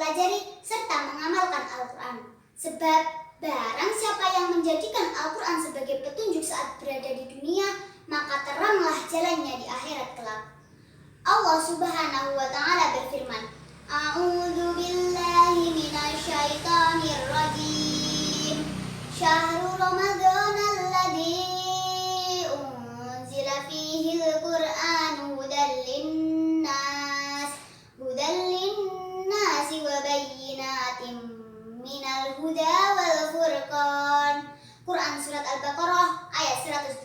mempelajari serta mengamalkan Al-Quran. Sebab barang siapa yang menjadikan Al-Quran sebagai petunjuk saat berada di dunia, maka teranglah jalannya di akhirat kelak. Allah Subhanahu wa Ta'ala berfirman, A'udzu billahi minasyaitonir rajim. Syahrul Ramadan alladzi unzila fihi al-Qur'anu hudan linnas wa bayyinatin minal huda wal furqan. Quran Surat Al-Baqarah ayat 185.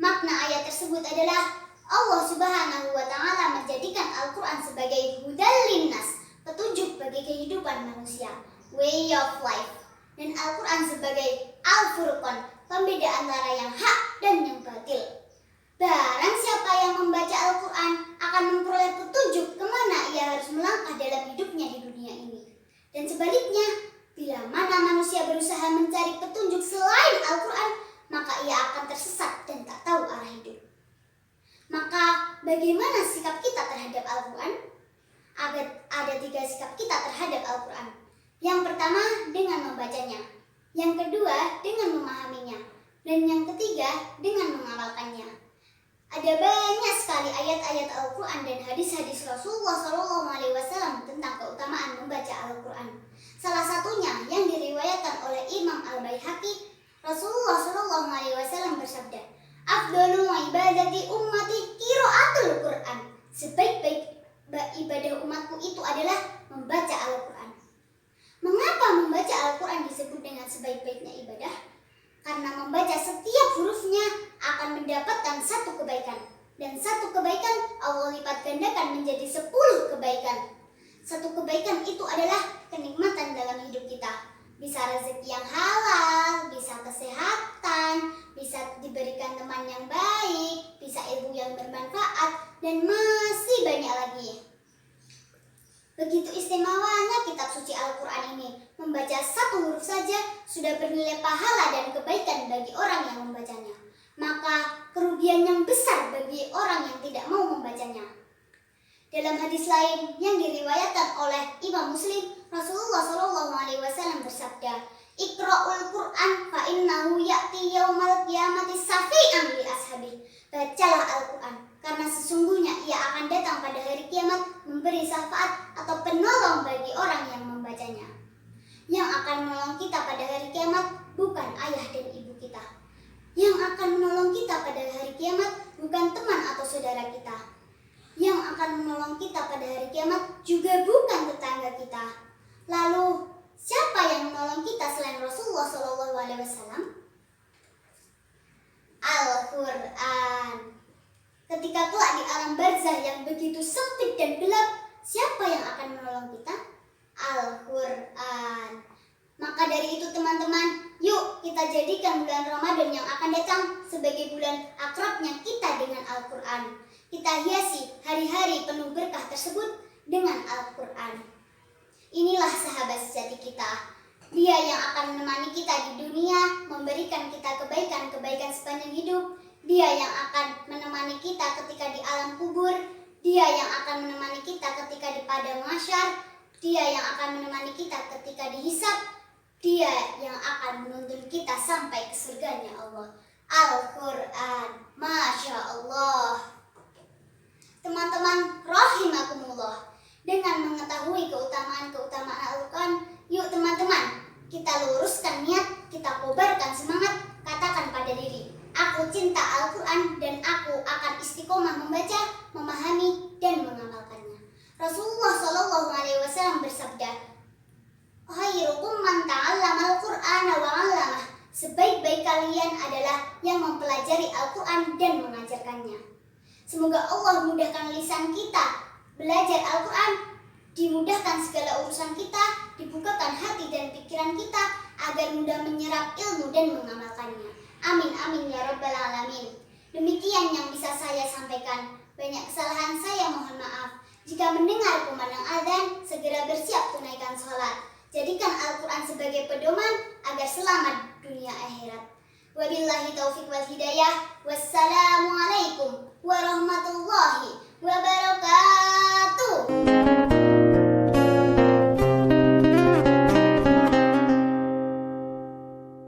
Makna ayat tersebut adalah Allah Subhanahu wa Ta'ala menjadikan Al-Quran sebagai hudan linnas, petunjuk bagi kehidupan manusia, way of life, dan Al-Quran sebagai Al-Furqan, pembeda antara yang hak dan yang batil. Barang siapa yang membaca Al-Quran akan memperoleh petunjuk kemana ia harus melangkah dalam hidupnya di dunia ini. Dan sebaliknya, bila mana manusia berusaha mencari petunjuk selain Al-Quran, maka ia akan tersesat dan tak tahu arah hidup. Maka bagaimana sikap kita terhadap Al-Quran? Ada 3 sikap kita terhadap Al-Quran. Yang pertama, dengan membacanya. Yang kedua, dengan memahaminya. Dan yang ketiga, dengan mengamalkannya. Ada banyak sekali ayat-ayat Al-Quran dan hadis-hadis Rasulullah SAW tentang keutamaan membaca Al-Quran. Salah satunya yang diriwayatkan oleh Imam Al-Baihaqi, Rasulullah SAW bersabda, Afdalul ibadati ummati qiraatul Quran. Sebaik-baik ibadah umatku itu adalah membaca Al-Quran. Mengapa membaca Al-Quran disebut dengan sebaik-baiknya ibadah? Karena membaca setiap hurufnya akan mendapatkan 1 kebaikan. Dan 1 kebaikan Allah lipat gandakan menjadi 10 kebaikan. 1 kebaikan itu adalah kenikmatan dalam hidup kita. Bisa rezeki yang halal, bisa kesehatan, bisa diberikan teman yang baik, bisa ilmu yang bermanfaat, dan masih banyak lagi. Begitu istimewanya kitab suci Al-Quran ini. Membaca 1 huruf saja sudah bernilai pahala dan kebaikan bagi orang yang membacanya. Maka kerugian yang besar bagi orang yang tidak mau membacanya. Dalam hadis lain yang diriwayatkan oleh Imam Muslim, Rasulullah SAW bersabda, Iqra'ul Qur'an fa innahu ya'ti yaumal qiyamati safi'an li ashabi. Bacalah Al-Quran, karena sesungguhnya ia akan datang pada hari kiamat memberi syafaat atau penolong bagi orang yang membacanya. Yang akan menolong kita pada hari kiamat bukan ayah dan ibu kita. Yang akan menolong kita pada hari kiamat bukan teman atau saudara kita. Yang akan menolong kita pada hari kiamat juga bukan tetangga kita. Lalu, siapa yang menolong kita selain Rasulullah SAW? Al-Quran. Ketika kelak di alam barzah yang begitu sempit dan gelap, siapa yang akan menolong kita? Al-Quran. Maka dari itu teman-teman, yuk kita jadikan bulan Ramadan yang akan datang sebagai bulan akrabnya kita dengan Al-Quran. Kita hiasi hari-hari penuh berkah tersebut dengan Al-Quran. Inilah sahabat sejati kita. Dia yang akan menemani kita di dunia, memberikan kita kebaikan-kebaikan sepanjang hidup. Dia yang akan menemani kita ketika di alam kubur. Dia yang akan menemani kita ketika di padang mahsyar. Dia yang akan menemani kita ketika dihisab. Dia yang akan menuntun kita sampai ke surganya Allah. Al-Quran. Masya Allah. Teman-teman rahimakumullah, dengan mengetahui keutamaan-keutamaan Al-Quran, yuk teman-teman, kita luruskan niat, kita kobarkan semangat, katakan pada diri, aku cinta Al-Quran dan aku akan istiqomah membaca, memahami, dan mengamalkannya. Rasulullah SAW bersabda, khairukum man ta'allama al-Qur'ana wa 'allamah. Sebaik-baik kalian adalah yang mempelajari Al-Quran dan mengajarkannya. Semoga Allah mudahkan lisan kita belajar Al-Quran, dimudahkan segala urusan kita, dibukakan hati dan pikiran kita agar mudah menyerap ilmu dan mengamalkannya. Amin amin ya rabbal alamin. Demikian yang bisa saya sampaikan. Banyak kesalahan saya mohon maaf. Jika mendengar kumandang azan, segera bersiap tunaikan sholat. Jadikan Al-Quran sebagai pedoman agar selamat dunia akhirat. Wabillahi taufiq wal hidayah. Wassalamualaikum warahmatullahi wabarakatuh.